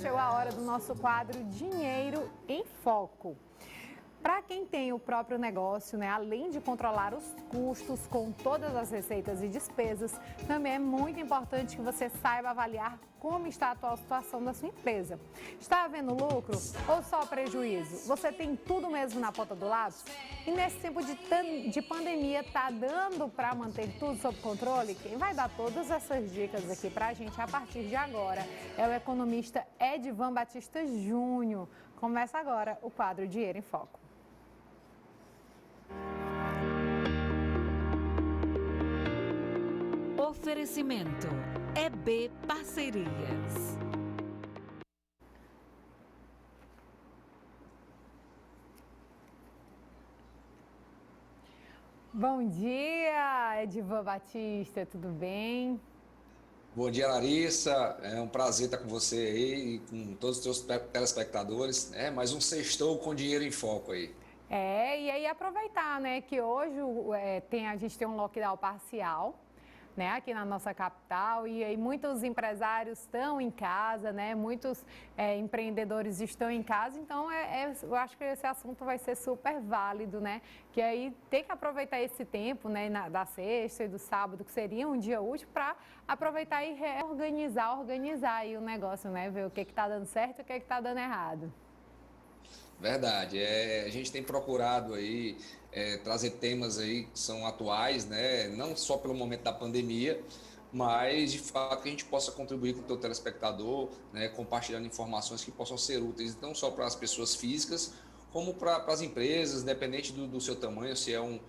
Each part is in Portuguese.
Chegou a hora do nosso quadro Dinheiro em Foco. Para quem tem o próprio negócio, né, além de controlar os custos com todas as receitas e despesas, também é muito importante que você saiba avaliar como está a atual situação da sua empresa. Está havendo lucro ou só prejuízo? Você tem tudo mesmo na ponta do lápis? E nesse tempo de pandemia, está dando para manter tudo sob controle? Quem vai dar todas essas dicas aqui para a gente a partir de agora é o economista Edivan Batista Júnior. Começa agora o quadro Dinheiro em Foco. Oferecimento EB Parcerias. Bom dia, Edivan Batista, tudo bem? Bom dia, Larissa. É um prazer estar com você aí e com todos os teus telespectadores. Mais um Sextou com Dinheiro em Foco aí. E aí aproveitar, né, que hoje a gente tem um lockdown parcial, né, aqui na nossa capital, e aí muitos empresários estão em casa, né, muitos empreendedores estão em casa, então eu acho que esse assunto vai ser super válido, né, que aí tem que aproveitar esse tempo, né, da sexta e do sábado, que seria um dia útil, para aproveitar e organizar aí o negócio, né, ver o que está dando certo e o que está dando errado. Verdade. A gente tem procurado aí trazer temas aí que são atuais, né? Não só pelo momento da pandemia, mas de fato que a gente possa contribuir com o teu telespectador, né? Compartilhando informações que possam ser úteis não só para as pessoas físicas, como para as empresas, independente do seu tamanho, se é um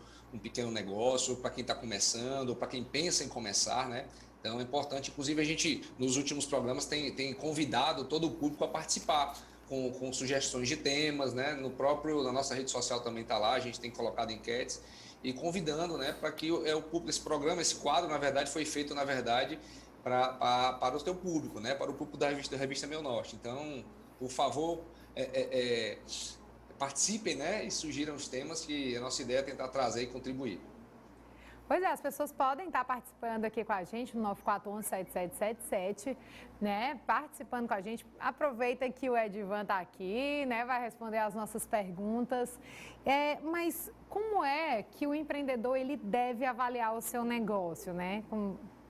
pequeno negócio, para quem está começando, ou para quem pensa em começar, né? Então é importante, inclusive a gente nos últimos programas tem convidado todo o público a participar. Com sugestões de temas, né? Na nossa rede social também está lá, a gente tem colocado enquetes e convidando, né, para que o público, esse programa, esse quadro, na verdade, foi feito, na verdade, para o teu público, né, para o público da revista Meu Norte. Então, por favor, participem, né, e sugiram os temas que a nossa ideia é tentar trazer e contribuir. Pois é, as pessoas podem estar participando aqui com a gente no 9411-7777, né? Participando com a gente. Aproveita que o Edivan está aqui, né? Vai responder as nossas perguntas. Mas como é que o empreendedor ele deve avaliar o seu negócio, né?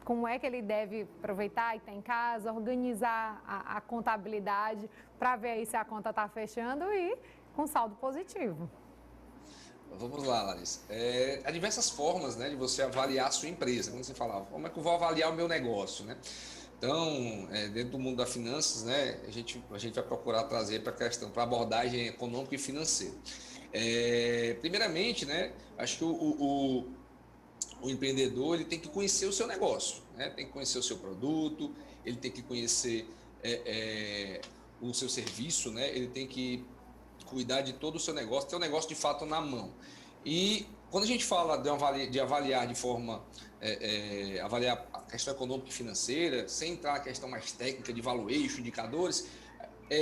Como é que ele deve aproveitar e estar em casa, organizar a contabilidade para ver aí se a conta está fechando e com saldo positivo? Vamos lá, Larissa. Há diversas formas, né, de você avaliar a sua empresa. Quando você fala, como é que eu vou avaliar o meu negócio, né? Então, dentro do mundo das finanças, né, a gente vai procurar trazer para a abordagem econômica e financeira. Primeiramente, né, acho que o empreendedor ele tem que conhecer o seu negócio, né? Tem que conhecer o seu produto, ele tem que conhecer o seu serviço, né? Ele tem que cuidar de todo o seu negócio, ter o negócio de fato na mão. E quando a gente fala de avaliar de forma, avaliar a questão econômica e financeira, sem entrar na questão mais técnica de valuation, indicadores,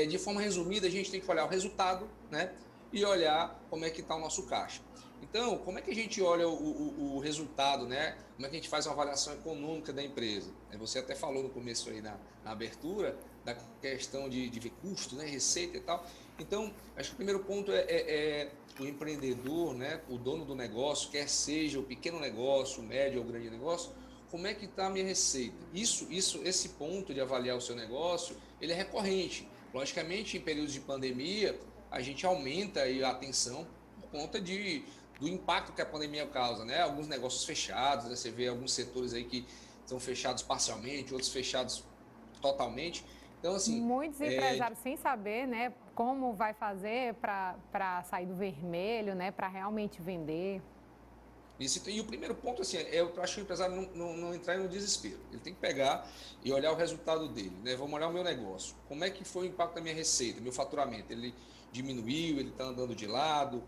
de forma resumida a gente tem que olhar o resultado, né? E olhar como é que está o nosso caixa. Então, como é que a gente olha o resultado, né? Como é que a gente faz uma avaliação econômica da empresa? Você até falou no começo aí na abertura da questão de ver custo, né? Receita e tal. Então, acho que o primeiro ponto é o empreendedor, né? O dono do negócio, quer seja o pequeno negócio, o médio ou o grande negócio, como é que está a minha receita? Esse ponto de avaliar o seu negócio, ele é recorrente. Logicamente, em períodos de pandemia, a gente aumenta aí a atenção por conta do impacto que a pandemia causa, né? Alguns negócios fechados, né? Você vê alguns setores aí que estão fechados parcialmente, outros fechados totalmente. Então, assim, muitos empresários sem saber, né, como vai fazer para sair do vermelho, né, para realmente vender. E o primeiro ponto, assim, eu acho que o empresário não entrar no desespero. Ele tem que pegar e olhar o resultado dele, né? Vamos olhar o meu negócio. Como é que foi o impacto da minha receita, meu faturamento? Ele diminuiu, ele está andando de lado,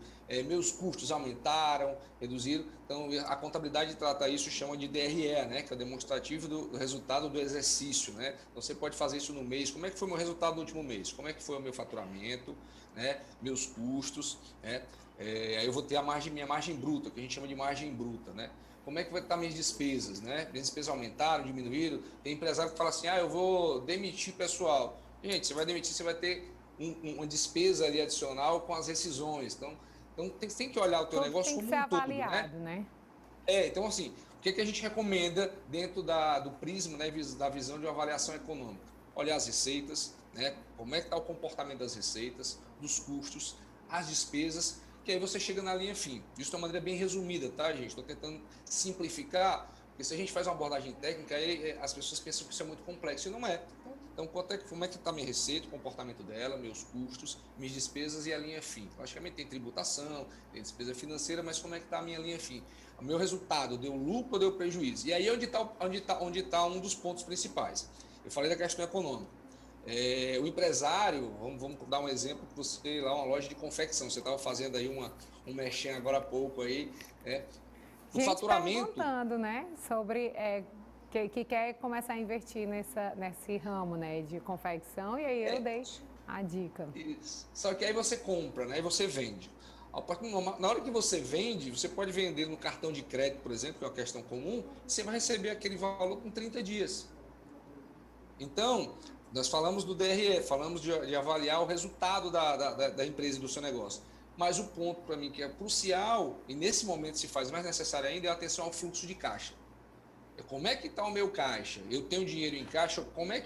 meus custos aumentaram, reduziram. Então, a contabilidade trata isso, chama de DRE, né? Que é o demonstrativo do resultado do exercício, né? Então, você pode fazer isso no mês. Como é que foi o meu resultado no último mês? Como é que foi o meu faturamento, né? Meus custos, né? Aí eu vou ter minha margem bruta, que a gente chama de margem bruta, né? Como é que vai estar minhas despesas, né? Minhas despesas aumentaram, diminuíram. Tem empresário que fala assim, eu vou demitir pessoal. Gente, você vai demitir, você vai ter uma despesa ali adicional com as rescisões. Então tem que olhar o teu Tudo negócio tem que como ser um todo, né? avaliado, né? Então assim, o que a gente recomenda dentro do prisma, né, da visão de uma avaliação econômica? Olhar as receitas, né? Como é que está o comportamento das receitas, dos custos, as despesas, que aí você chega na linha fim. Isso de uma maneira bem resumida, tá, gente? Estou tentando simplificar, porque se a gente faz uma abordagem técnica, aí as pessoas pensam que isso é muito complexo, e não é. Então, como é que está minha receita, o comportamento dela, meus custos, minhas despesas e a linha fim? Logicamente tem tributação, tem despesa financeira, mas como é que está a minha linha fim? O meu resultado, deu lucro ou deu prejuízo? E aí é onde tá um dos pontos principais. Eu falei da questão econômica. O empresário, vamos dar um exemplo, que você lá, uma loja de confecção, você estava fazendo aí um merchan agora há pouco aí, o Gente faturamento... perguntando, né, sobre que quer começar a investir nesse ramo, né, de confecção, e aí eu dei a dica. Isso. Só que aí você compra, né, e você vende. Na hora que você vende, você pode vender no cartão de crédito, por exemplo, que é uma questão comum, você vai receber aquele valor com 30 dias. Então, nós falamos do DRE, falamos de avaliar o resultado da empresa e do seu negócio. Mas o ponto para mim que é crucial, e nesse momento se faz mais necessário ainda, é a atenção ao fluxo de caixa. Como é que está o meu caixa? Eu tenho dinheiro em caixa? Como é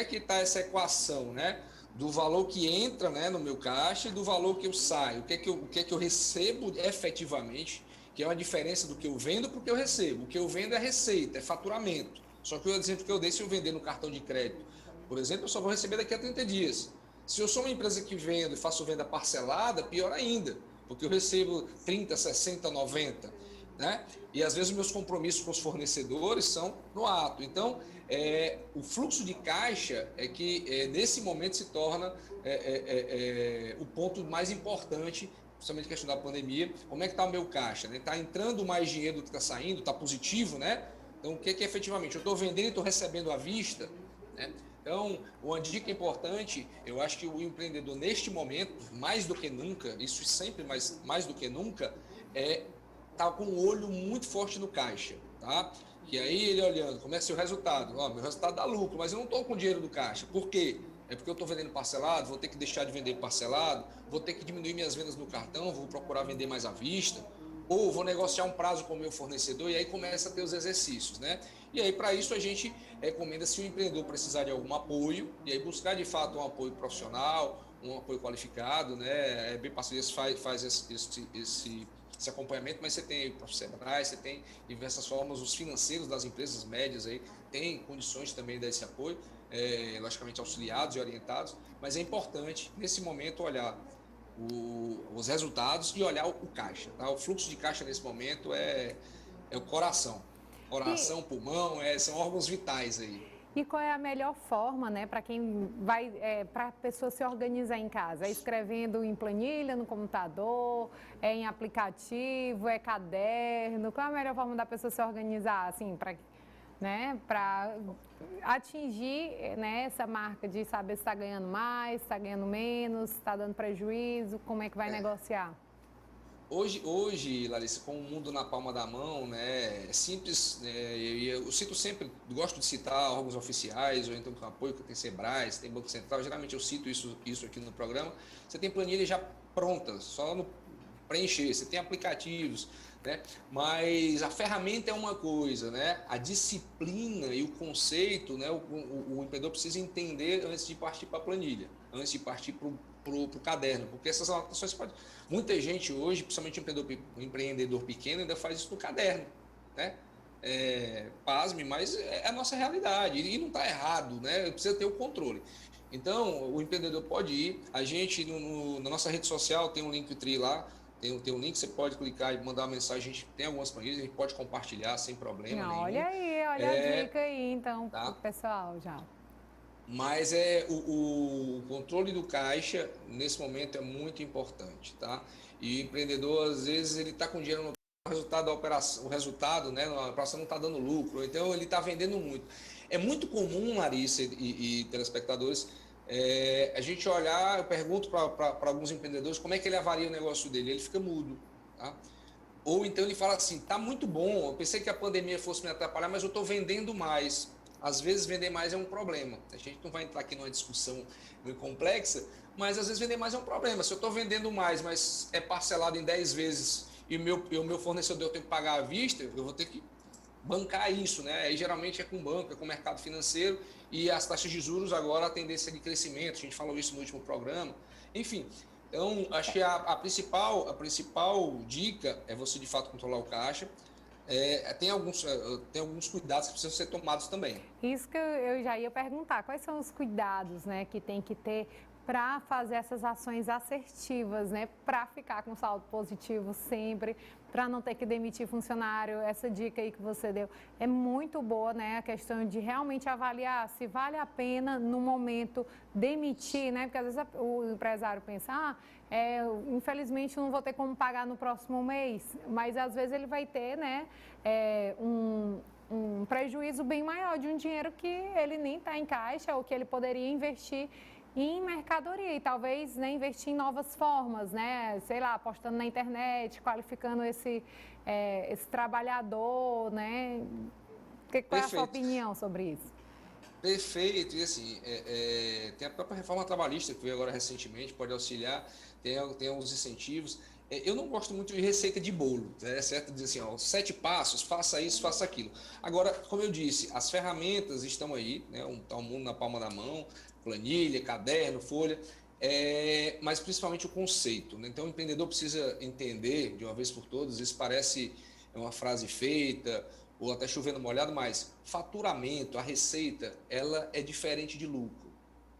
que está essa equação, né? Do valor que entra, né, no meu caixa e do valor que eu saio. O que é que eu recebo efetivamente, que é uma diferença do que eu vendo para o que eu recebo. O que eu vendo é receita, é faturamento. Só que o exemplo que eu dei, se eu vender no cartão de crédito, por exemplo, eu só vou receber daqui a 30 dias. Se eu sou uma empresa que vendo e faço venda parcelada, pior ainda, porque eu recebo 30, 60, 90, né? E às vezes os meus compromissos com os fornecedores são no ato. Então, o fluxo de caixa é que nesse momento se torna o ponto mais importante, principalmente a questão da pandemia. Como é que está o meu caixa? Está entrando mais dinheiro do que está saindo? Está positivo, né? Então, o que é efetivamente? Eu estou vendendo e estou recebendo à vista, né? Então, uma dica importante, eu acho que o empreendedor, neste momento, mais do que nunca, isso sempre mais do que nunca, tá com o olho muito forte no caixa, tá? E aí ele olhando, como é seu resultado? Meu resultado dá lucro, mas eu não estou com dinheiro do caixa. Por quê? É porque eu estou vendendo parcelado, vou ter que deixar de vender parcelado, vou ter que diminuir minhas vendas no cartão, vou procurar vender mais à vista, ou vou negociar um prazo com o meu fornecedor, e aí começa a ter os exercícios, né? E aí, para isso, a gente recomenda, se o empreendedor precisar de algum apoio, e aí buscar de fato um apoio profissional, um apoio qualificado, né? A EB Parcerias faz esse acompanhamento, mas você tem o próprio Sebrae, você tem diversas formas, os financeiros das empresas médias aí têm condições também desse apoio, logicamente auxiliados e orientados, mas é importante, nesse momento, olhar os resultados e olhar o caixa, tá? O fluxo de caixa nesse momento é o coração. Coração, pulmão, são órgãos vitais aí. E qual é a melhor forma, né, para quem vai, para a pessoa se organizar em casa? É escrevendo em planilha, no computador, em aplicativo, caderno? Qual é a melhor forma da pessoa se organizar, assim, para, né, para atingir, né, essa marca de saber se está ganhando mais, se está ganhando menos, se está dando prejuízo, como é que vai negociar? Hoje, Larissa, com o mundo na palma da mão, né, é simples, né, eu cito sempre, gosto de citar órgãos oficiais, ou então com apoio que tem Sebrae, tem Banco Central, geralmente eu cito isso aqui no programa. Você tem planilha já pronta, só no preencher, você tem aplicativos, né, mas a ferramenta é uma coisa, né, a disciplina e o conceito, né, o empreendedor precisa entender antes de partir para a planilha, antes de partir para o caderno, porque essas anotações podem... Muita gente hoje, principalmente o empreendedor pequeno, ainda faz isso no caderno, né? Pasme, mas é a nossa realidade e não está errado, né? Precisa ter o controle. Então, o empreendedor pode ir, a gente na nossa rede social tem um Linktree lá, tem um link, você pode clicar e mandar uma mensagem, a gente tem algumas planilhas, a gente pode compartilhar sem problema nenhum. Olha aí, olha a dica aí, então, tá? pro pessoal já. Mas o controle do caixa, nesse momento, é muito importante, tá? E o empreendedor, às vezes, ele está com dinheiro no resultado da operação, o resultado, né, na operação não está dando lucro, então ele está vendendo muito. É muito comum, Larissa e telespectadores, a gente olhar, eu pergunto para alguns empreendedores como é que ele avalia o negócio dele, ele fica mudo, tá? Ou então ele fala assim, tá muito bom, eu pensei que a pandemia fosse me atrapalhar, mas eu estou vendendo mais. Às vezes vender mais é um problema. A gente não vai entrar aqui numa discussão meio complexa, mas às vezes vender mais é um problema. Se eu estou vendendo mais, mas é parcelado em 10 vezes e o meu fornecedor eu tenho que pagar à vista, eu vou ter que bancar isso, né? Aí geralmente é com banco, é com o mercado financeiro, e as taxas de juros agora a tendência de crescimento, a gente falou isso no último programa. Enfim, então acho que a principal dica é você de fato controlar o caixa. Tem alguns cuidados que precisam ser tomados também. Isso que eu já ia perguntar, quais são os cuidados, né, que tem que ter para fazer essas ações assertivas, né, para ficar com saldo positivo sempre, para não ter que demitir funcionário. Essa dica aí que você deu é muito boa, né, a questão de realmente avaliar se vale a pena no momento demitir, né, porque às vezes o empresário pensa, infelizmente não vou ter como pagar no próximo mês, mas às vezes ele vai ter, né, um prejuízo bem maior de um dinheiro que ele nem está em caixa ou que ele poderia investir em mercadoria e talvez, né, investir em novas formas, né, sei lá, apostando na internet, qualificando esse trabalhador, né? Qual é a sua opinião sobre isso? Perfeito, e assim, tem a própria reforma trabalhista que veio agora recentemente, pode auxiliar, tem alguns incentivos. Eu não gosto muito de receita de bolo, né? Certo? Dizer assim, 7 passos, faça isso, faça aquilo. Agora, como eu disse, as ferramentas estão aí, né? Tá o mundo na palma da mão, planilha, caderno, folha, mas principalmente o conceito, né? Então o empreendedor precisa entender de uma vez por todas, isso parece uma frase feita, ou até chovendo molhado, mas faturamento, a receita, ela é diferente de lucro,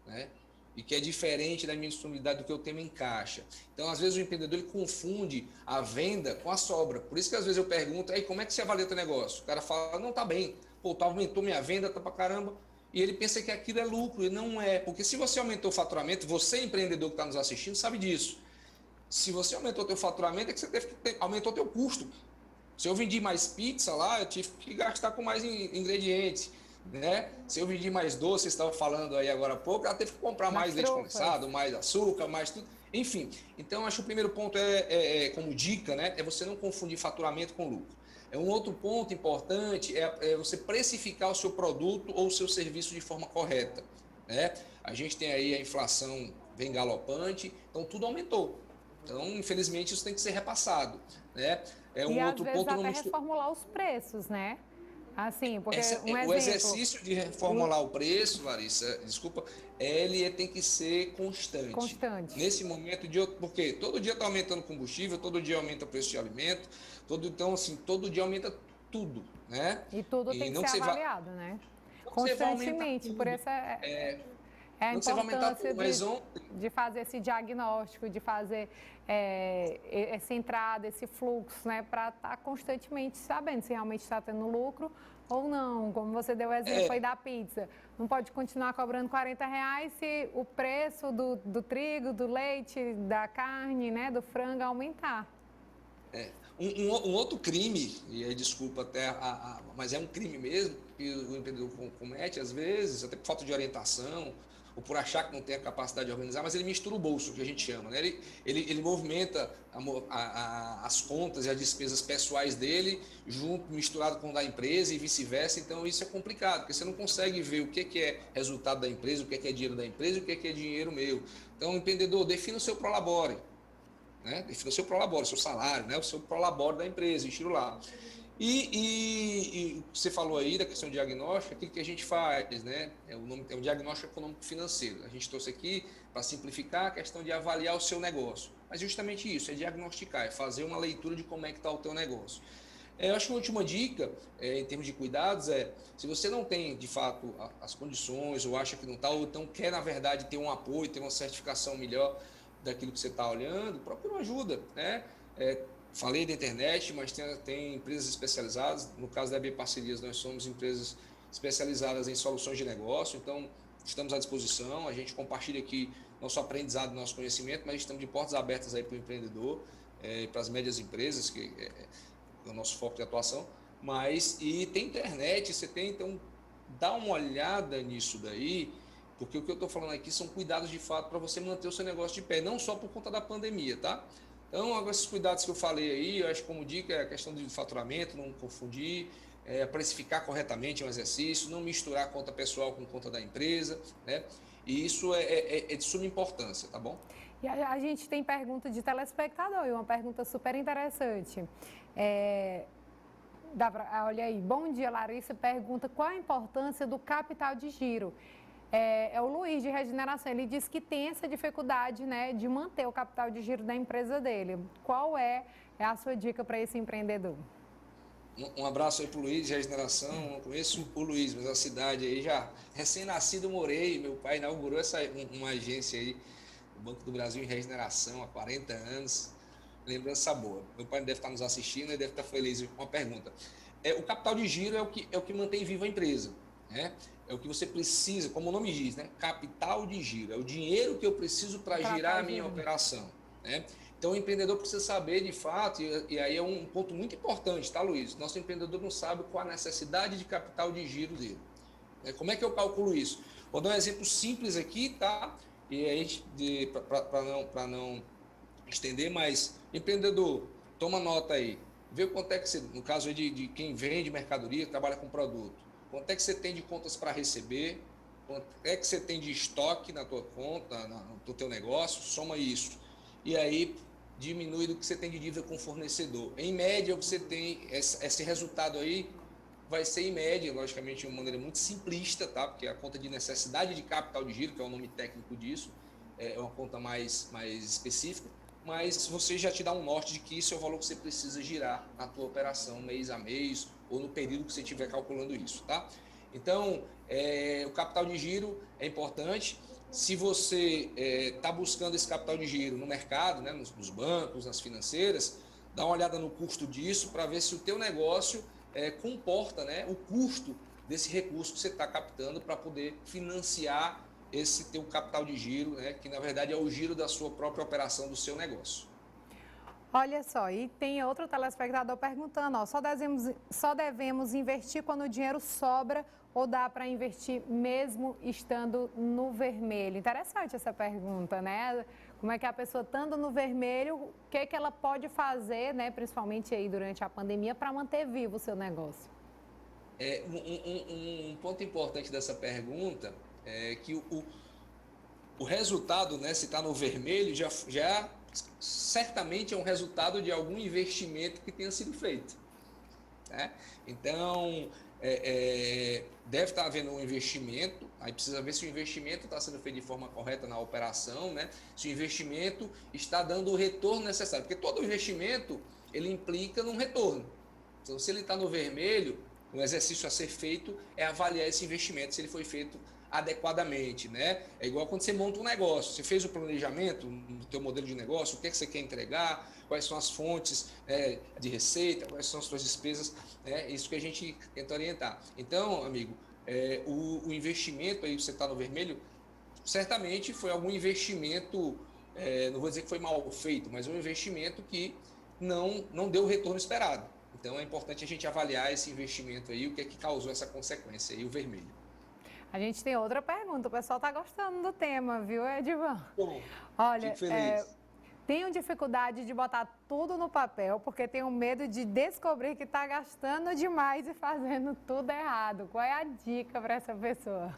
né? E que é diferente da minha disponibilidade do que eu tenho em caixa. Então, às vezes, o empreendedor ele confunde a venda com a sobra. Por isso que, às vezes, eu pergunto, como é que você avalia o teu negócio? O cara fala, não, tá bem. Pô, aumentou minha venda, tá pra caramba. E ele pensa que aquilo é lucro, e não é. Porque se você aumentou o faturamento, você, empreendedor que está nos assistindo, sabe disso. Se você aumentou o teu faturamento, é que você aumentou o teu custo. Se eu vendi mais pizza lá, eu tive que gastar com mais ingredientes, né? Se eu vendi mais doce, vocês estavam falando aí agora há pouco, ela teve que comprar mais leite condensado, mais açúcar, mais tudo. Enfim, então acho que o primeiro ponto como dica, né? É você não confundir faturamento com lucro. Um outro ponto importante é você precificar o seu produto ou o seu serviço de forma correta, né? A gente tem aí a inflação vem galopante, então tudo aumentou. Então, infelizmente, isso tem que ser repassado, né? Outro ponto até reformular os preços, né? Assim, porque o exercício de reformular o preço, Larissa, desculpa, ele tem que ser constante. Constante. Nesse momento, porque todo dia está aumentando combustível, todo dia aumenta o preço de alimento, então, assim, todo dia aumenta tudo, né? E tudo tem que ser avaliado, né? Constantemente, por isso a importância de fazer esse diagnóstico, de fazer essa entrada, esse fluxo, né, para estar constantemente sabendo se realmente está tendo lucro ou não. Como você deu o exemplo aí da pizza. Não pode continuar cobrando R$40 se o preço do trigo, do leite, da carne, né, do frango aumentar. Um outro crime, e aí desculpa até, mas é um crime mesmo, que o empreendedor comete às vezes, até por falta de orientação, ou por achar que não tem a capacidade de organizar, mas ele mistura o bolso, que a gente chama, né? Ele movimenta as contas e as despesas pessoais dele, misturado com o da empresa e vice-versa, então isso é complicado, porque você não consegue ver o que é resultado da empresa, o que é dinheiro da empresa e o que é dinheiro meu. Então, empreendedor, defina o seu prolabore, né? Defina o seu prolabore, o seu salário, né? O seu prolabore da empresa, estilo lá. E você falou aí da questão diagnóstica, o que a gente faz, né? É o diagnóstico econômico-financeiro. A gente trouxe aqui para simplificar a questão de avaliar o seu negócio. Mas justamente isso, é diagnosticar, é fazer uma leitura de como é que está o teu negócio. Eu acho que a última dica, em termos de cuidados, se você não tem, de fato, as condições, ou acha que não está, ou então quer, na verdade, ter um apoio, ter uma certificação melhor daquilo que você está olhando, procura uma ajuda, né? Falei da internet, mas tem empresas especializadas. No caso da EB Parcerias, nós somos empresas especializadas em soluções de negócio, então estamos à disposição. A gente compartilha aqui nosso aprendizado, nosso conhecimento, mas estamos de portas abertas aí para o empreendedor, para as médias empresas, que é o nosso foco de atuação. E tem internet, você tem, então dá uma olhada nisso daí, porque o que eu estou falando aqui são cuidados de fato para você manter o seu negócio de pé, não só por conta da pandemia, tá? Então, esses cuidados que eu falei aí, eu acho que como dica é a questão de faturamento, não confundir, precificar corretamente um exercício, não misturar conta pessoal com conta da empresa, né? E isso é de suma importância, tá bom? E a gente tem pergunta de telespectador, e uma pergunta super interessante. Olha aí, bom dia, Larissa pergunta qual a importância do capital de giro. É o Luiz de Regeneração, ele diz que tem essa dificuldade, né, de manter o capital de giro da empresa dele. Qual é a sua dica para esse empreendedor? Um abraço aí para o Luiz de Regeneração. Não conheço o Luiz, mas a cidade aí já recém-nascido morei. Meu pai inaugurou uma agência aí, o Banco do Brasil em Regeneração, há 40 anos. Lembrança boa. Meu pai deve estar nos assistindo e deve estar feliz com uma pergunta. O capital de giro é o que mantém viva a empresa, né? É o que você precisa, como o nome diz, né? Capital de giro. É o dinheiro que eu preciso para girar a minha operação, né? Então, o empreendedor precisa saber, de fato, e aí é um ponto muito importante, tá, Luiz? Nosso empreendedor não sabe qual a necessidade de capital de giro dele. Como é que eu calculo isso? Vou dar um exemplo simples aqui, tá? E aí, para não estender, mas empreendedor, toma nota aí. Vê quanto é que você, no caso aí de quem vende mercadoria, trabalha com produto, quanto é que você tem de contas para receber, quanto é que você tem de estoque na tua conta, no teu negócio, soma isso. E aí diminui do que você tem de dívida com o fornecedor. Em média, você tem esse resultado aí, vai ser em média, logicamente de uma maneira muito simplista, tá? Porque a conta de necessidade de capital de giro, que é o nome técnico disso, é uma conta mais específica, mas você já te dá um norte de que isso é o valor que você precisa girar na tua operação mês a mês ou no período que você estiver calculando isso, tá? Então, o capital de giro é importante. Se você está buscando esse capital de giro no mercado, né, nos bancos, nas financeiras, dá uma olhada no custo disso para ver se o teu negócio comporta, né, o custo desse recurso que você está captando para poder financiar esse teu capital de giro, né, que na verdade é o giro da sua própria operação, do seu negócio. Olha só, e tem outro telespectador perguntando, ó, só devemos investir quando o dinheiro sobra ou dá para investir mesmo estando no vermelho? Interessante essa pergunta, né? Como é que a pessoa estando no vermelho, o que ela pode fazer, né, principalmente aí durante a pandemia, para manter vivo o seu negócio? Um ponto importante dessa pergunta é que o resultado, né, se está no vermelho, já certamente é um resultado de algum investimento que tenha sido feito, né? Então, deve estar havendo um investimento, aí precisa ver se o investimento está sendo feito de forma correta na operação, né? Se o investimento está dando o retorno necessário, porque todo investimento, ele implica num retorno. Então, se ele está no vermelho, o exercício a ser feito é avaliar esse investimento, se ele foi feito adequadamente, né? É igual quando você monta um negócio, você fez o planejamento do teu modelo de negócio, o que é que você quer entregar, quais são as fontes de receita, quais são as suas despesas, né? Isso que a gente tenta orientar. Então, amigo, o investimento aí, você está no vermelho, certamente foi algum investimento, não vou dizer que foi mal feito, mas um investimento que não deu o retorno esperado. Então, é importante a gente avaliar esse investimento aí, o que é que causou essa consequência aí, o vermelho. A gente tem outra pergunta, o pessoal está gostando do tema, viu, Edivan? Bom, olha, fico feliz. Tenho dificuldade de botar tudo no papel, porque tenho medo de descobrir que está gastando demais e fazendo tudo errado. Qual é a dica para essa pessoa?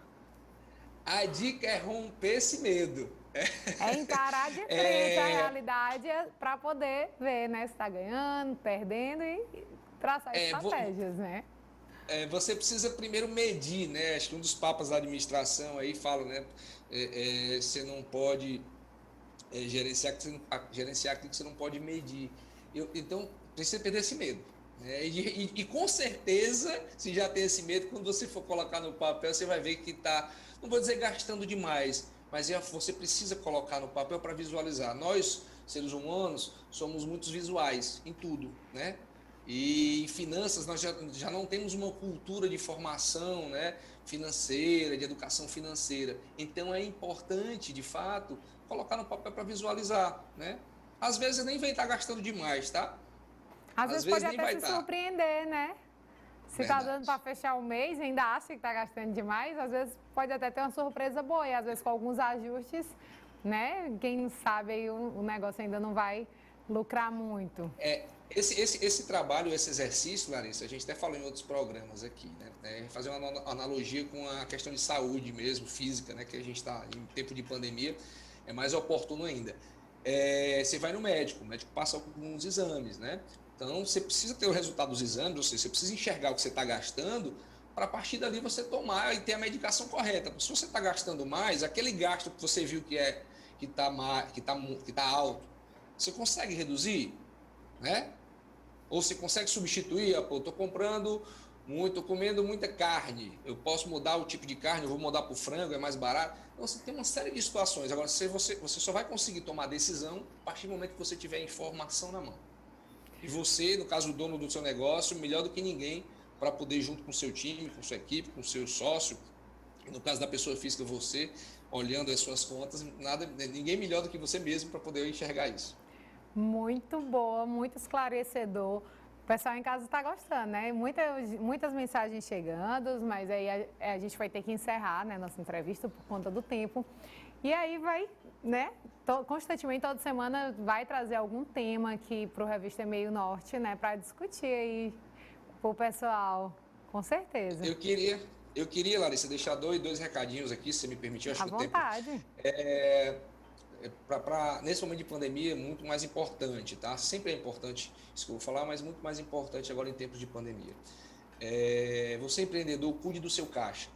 A dica é romper esse medo. É encarar de frente a realidade para poder ver, né, se está ganhando, perdendo e traçar estratégias, né? Você precisa primeiro medir, né? Acho que um dos papas da administração aí fala, né? Você não pode gerenciar aquilo que você não pode medir. Então, precisa perder esse medo. Né? E com certeza, se já tem esse medo, quando você for colocar no papel, você vai ver que está, não vou dizer gastando demais, mas você precisa colocar no papel para visualizar. Nós, seres humanos, somos muito visuais em tudo, né? E em finanças, nós já não temos uma cultura de formação, né, financeira, de educação financeira. Então, é importante, de fato, colocar no papel para visualizar, né? Às vezes, nem vai estar gastando demais, tá? Às vezes pode até se surpreender, né? Se está dando para fechar o mês, ainda acha que está gastando demais, às vezes pode até ter uma surpresa boa. E às vezes com alguns ajustes, né? Quem sabe aí o negócio ainda não vai lucrar muito. Esse trabalho, esse exercício, Larissa, a gente até falou em outros programas aqui, né? Fazer uma analogia com a questão de saúde mesmo, física, né? Que a gente está em tempo de pandemia, é mais oportuno ainda. Você vai no médico, o médico passa alguns exames, né? Então, você precisa ter o resultado dos exames, ou seja, você precisa enxergar o que você está gastando para a partir dali você tomar e ter a medicação correta. Se você está gastando mais, aquele gasto que você viu que tá alto, você consegue reduzir, né? Ou você consegue substituir, estou comendo muita carne, eu posso mudar o tipo de carne, eu vou mudar para o frango, é mais barato. Então, você tem uma série de situações. Agora, você só vai conseguir tomar decisão a partir do momento que você tiver informação na mão. E você, no caso, o dono do seu negócio, melhor do que ninguém, para poder, junto com o seu time, com sua equipe, com o seu sócio, no caso da pessoa física, você, olhando as suas contas, ninguém melhor do que você mesmo para poder enxergar isso. Muito boa, muito esclarecedor. O pessoal em casa está gostando, né? Muitas mensagens chegando, mas aí a gente vai ter que encerrar, né, nossa entrevista por conta do tempo. E aí vai, né, constantemente, toda semana, vai trazer algum tema aqui para o Revista E-mail Norte, né, para discutir aí para o pessoal, com certeza. Eu queria, Larissa, deixar dois recadinhos aqui, se você me permitir. Acho à que vontade. O tempo, nesse momento de pandemia, é muito mais importante, tá? Sempre é importante isso que eu vou falar, mas muito mais importante agora em tempos de pandemia. Você, empreendedor, cuide do seu caixa,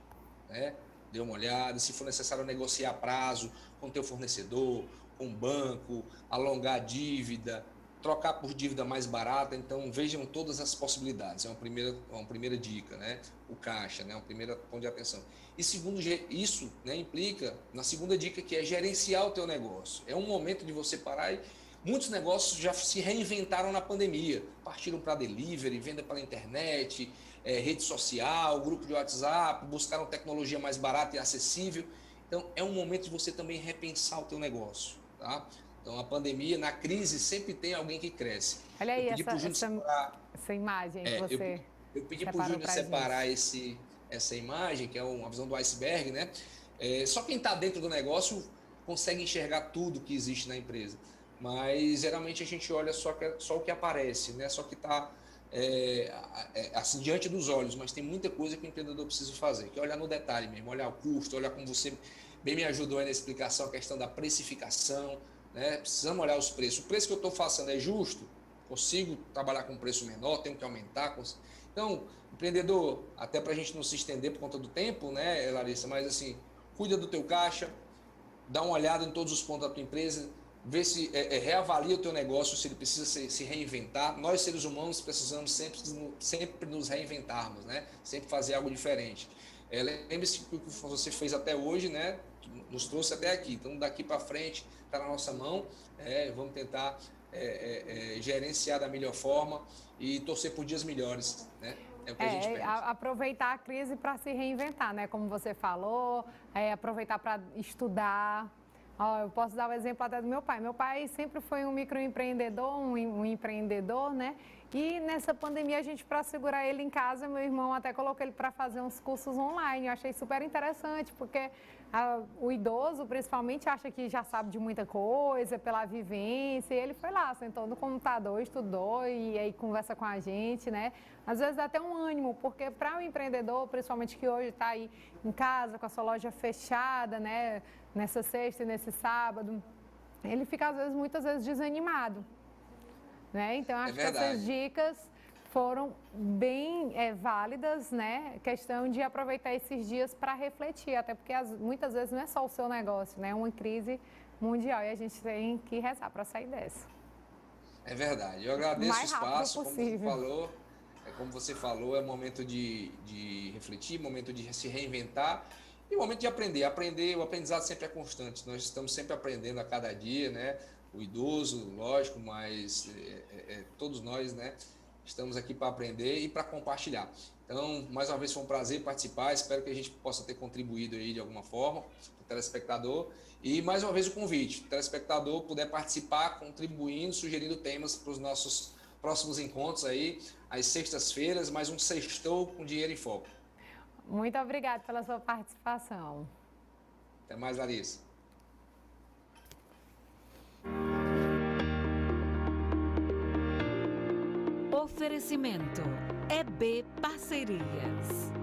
né? Dê uma olhada, se for necessário negociar prazo com o teu fornecedor, com o banco, alongar a dívida, trocar por dívida mais barata. Então, vejam todas as possibilidades. É uma primeira dica, né? O caixa, né? Uma primeira ponto de atenção. E segundo, isso, né, implica na segunda dica, que é gerenciar o teu negócio. É um momento de você parar e muitos negócios já se reinventaram na pandemia. Partiram para delivery, venda pela internet, rede social, grupo de WhatsApp, buscaram tecnologia mais barata e acessível. Então, é um momento de você também repensar o teu negócio, tá? Então, a pandemia, na crise, sempre tem alguém que cresce. Olha aí essa imagem que você eu pedi para o Júnior separar essa imagem, que é uma visão do iceberg, né? Só quem está dentro do negócio consegue enxergar tudo que existe na empresa. Mas, geralmente, a gente olha só o que aparece, né? Só que está assim, diante dos olhos, mas tem muita coisa que o empreendedor precisa fazer, que é olhar no detalhe mesmo, olhar o custo, olhar como você bem me ajudou aí na explicação, a questão da precificação, né? Precisamos olhar os preços. O preço que eu estou fazendo é justo? Consigo trabalhar com um preço menor? Tenho que aumentar? Então, empreendedor, até para a gente não se estender por conta do tempo, né, Larissa? Mas assim, cuida do teu caixa, dá uma olhada em todos os pontos da tua empresa, vê se reavalia o teu negócio, se ele precisa se reinventar. Nós, seres humanos, precisamos sempre nos reinventarmos, né? Sempre fazer algo diferente. Lembre-se que o que você fez até hoje, né, nos trouxe até aqui. Então, daqui para frente, está na nossa mão. Vamos tentar gerenciar da melhor forma e torcer por dias melhores, né? É o que a gente pede. Aproveitar a crise para se reinventar, né? Como você falou, aproveitar para estudar. Eu posso dar o exemplo até do meu pai. Meu pai sempre foi um microempreendedor, um empreendedor, né? E nessa pandemia, a gente, para segurar ele em casa, meu irmão até colocou ele para fazer uns cursos online. Eu achei super interessante, porque o idoso, principalmente, acha que já sabe de muita coisa pela vivência. E ele foi lá, sentou no computador, estudou e aí conversa com a gente, né? Às vezes dá até um ânimo, porque para o empreendedor, principalmente que hoje está aí em casa, com a sua loja fechada, né? Nessa sexta e nesse sábado, ele fica, muitas vezes, desanimado. Né? Então, acho que essas dicas foram bem válidas, né? Questão de aproveitar esses dias para refletir, até porque muitas vezes não é só o seu negócio, né? É uma crise mundial e a gente tem que rezar para sair dessa. É verdade. Eu agradeço o espaço, como você falou, é momento de refletir, momento de se reinventar e momento de aprender. O aprendizado sempre é constante. Nós estamos sempre aprendendo a cada dia, né? O idoso, lógico, mas todos nós, né, estamos aqui para aprender e para compartilhar. Então, mais uma vez foi um prazer participar, espero que a gente possa ter contribuído aí de alguma forma para o telespectador. E mais uma vez o convite, o telespectador puder participar, contribuindo, sugerindo temas para os nossos próximos encontros aí, às sextas-feiras, mais um Sextou com Dinheiro em Foco. Muito obrigada pela sua participação. Até mais, Larissa. Oferecimento EB Parcerias.